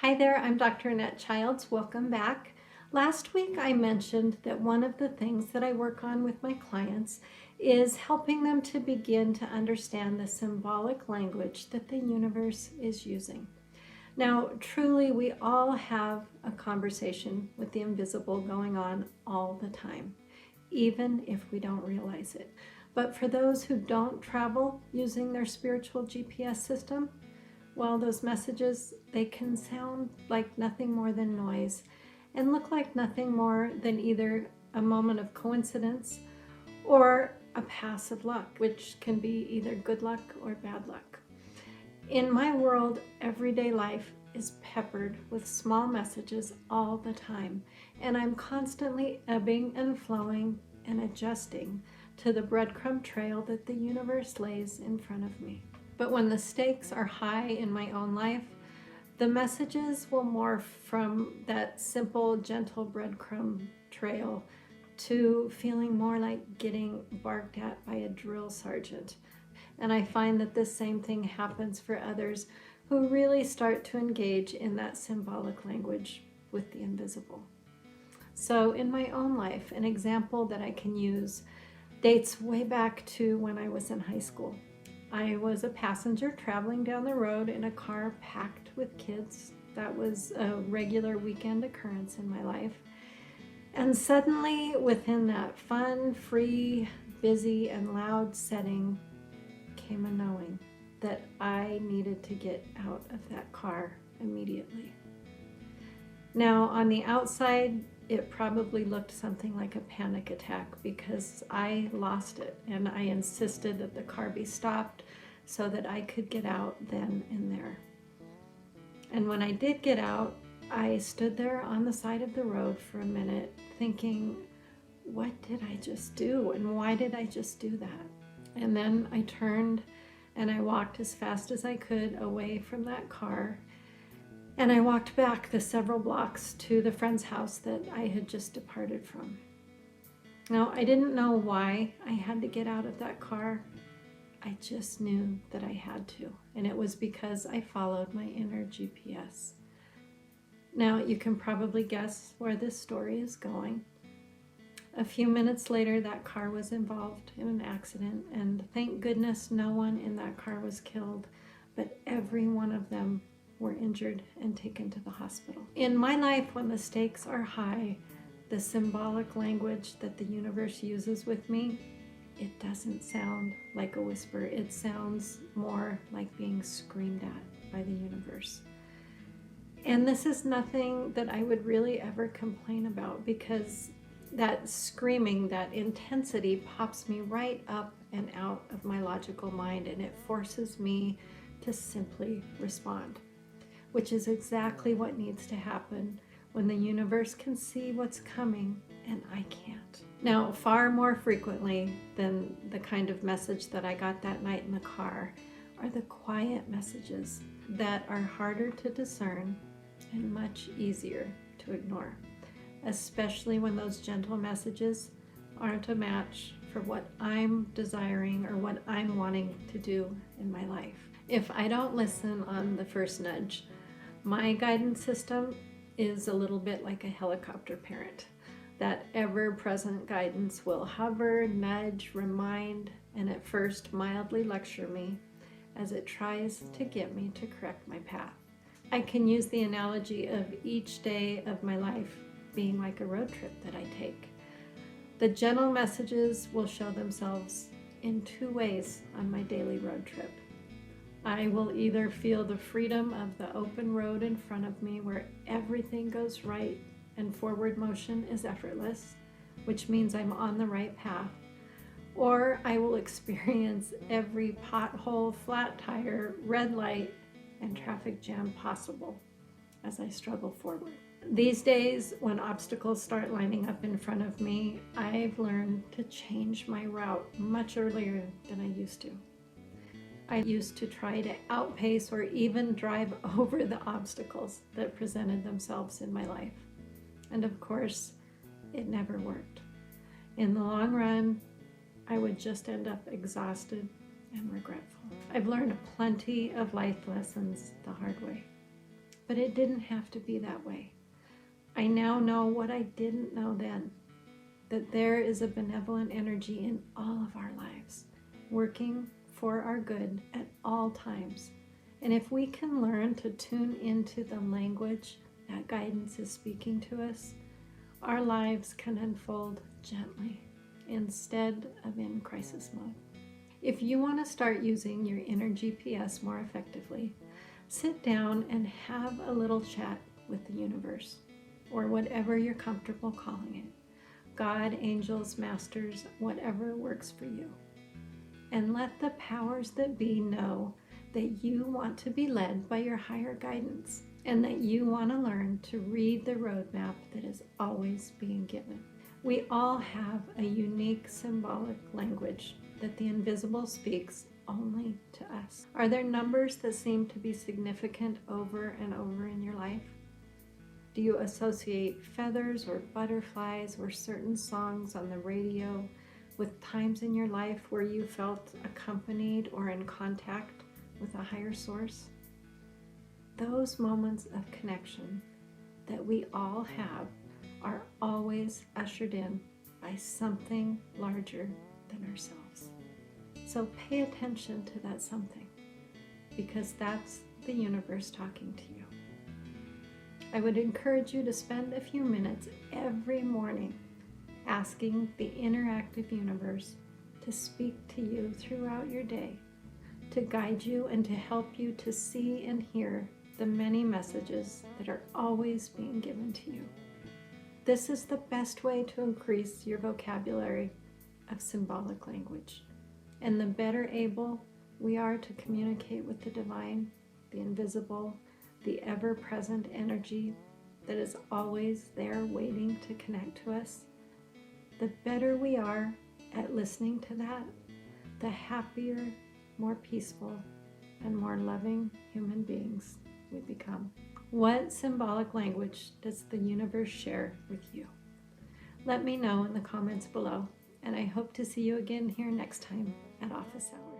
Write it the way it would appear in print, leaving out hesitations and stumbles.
Hi there, I'm Dr. Annette Childs. Welcome back. Last week I mentioned that one of the things that I work on with my clients is helping them to begin to understand the symbolic language that the universe is using. Now, truly, we all have a conversation with the invisible going on all the time, even if we don't realize it. But for those who don't travel using their spiritual GPS system, well, those messages, they can sound like nothing more than noise and look like nothing more than either a moment of coincidence or a pass of luck, which can be either good luck or bad luck. In my world, everyday life is peppered with small messages all the time, and I'm constantly ebbing and flowing and adjusting to the breadcrumb trail that the universe lays in front of me. But when the stakes are high in my own life, the messages will morph from that simple, gentle breadcrumb trail to feeling more like getting barked at by a drill sergeant. And I find that this same thing happens for others who really start to engage in that symbolic language with the invisible. So in my own life, an example that I can use dates way back to when I was in high school. I was a passenger traveling down the road in a car packed with kids. That was a regular weekend occurrence in my life. And suddenly, within that fun, free, busy, and loud setting, came a knowing that I needed to get out of that car immediately. Now, on the outside, it probably looked something like a panic attack because I lost it and I insisted that the car be stopped so that I could get out then and there. And when I did get out, I stood there on the side of the road for a minute thinking, what did I just do? And why did I just do that? And then I turned and I walked as fast as I could away from that car. And I walked back the several blocks to the friend's house that I had just departed from. Now, I didn't know why I had to get out of that car. I just knew that I had to. And it was because I followed my inner GPS. Now, you can probably guess where this story is going. A few minutes later, that car was involved in an accident, and thank goodness no one in that car was killed, but every one of them were injured and taken to the hospital. In my life, when the stakes are high, the symbolic language that the universe uses with me, it doesn't sound like a whisper. It sounds more like being screamed at by the universe. And this is nothing that I would really ever complain about because that screaming, that intensity pops me right up and out of my logical mind, and it forces me to simply respond, which is exactly what needs to happen when the universe can see what's coming and I can't. Now, far more frequently than the kind of message that I got that night in the car are the quiet messages that are harder to discern and much easier to ignore, especially when those gentle messages aren't a match for what I'm desiring or what I'm wanting to do in my life. If I don't listen on the first nudge, my guidance system is a little bit like a helicopter parent. That ever-present guidance will hover, nudge, remind, and at first mildly lecture me as it tries to get me to correct my path. I can use the analogy of each day of my life being like a road trip that I take. The gentle messages will show themselves in two ways on my daily road trip. I will either feel the freedom of the open road in front of me where everything goes right and forward motion is effortless, which means I'm on the right path, or I will experience every pothole, flat tire, red light, and traffic jam possible as I struggle forward. These days, when obstacles start lining up in front of me, I've learned to change my route much earlier than I used to. I used to try to outpace or even drive over the obstacles that presented themselves in my life. And of course, it never worked. In the long run, I would just end up exhausted and regretful. I've learned plenty of life lessons the hard way. but it didn't have to be that way. I now know what I didn't know then, that there is a benevolent energy in all of our lives, working for our good at all times. And if we can learn to tune into the language that guidance is speaking to us, our lives can unfold gently instead of in crisis mode. If you want to start using your inner GPS more effectively, sit down and have a little chat with the universe, or whatever you're comfortable calling it. God, angels, masters, whatever works for you. And let the powers that be know that you want to be led by your higher guidance, and that you want to learn to read the roadmap that is always being given. We all have a unique symbolic language that the invisible speaks only to us. Are there numbers that seem to be significant over and over in your life? Do you associate feathers or butterflies or certain songs on the radio with times in your life where you felt accompanied or in contact with a higher source? Those moments of connection that we all have are always ushered in by something larger than ourselves. So pay attention to that something, because that's the universe talking to you. I would encourage you to spend a few minutes every morning asking the interactive universe to speak to you throughout your day, to guide you and to help you to see and hear the many messages that are always being given to you. This is the best way to increase your vocabulary of symbolic language. And the better able we are to communicate with the divine, the invisible, the ever-present energy that is always there waiting to connect to us, the better we are at listening to that, the happier, more peaceful, and more loving human beings we become. What symbolic language does the universe share with you? Let me know in the comments below, and I hope to see you again here next time at Office Hours.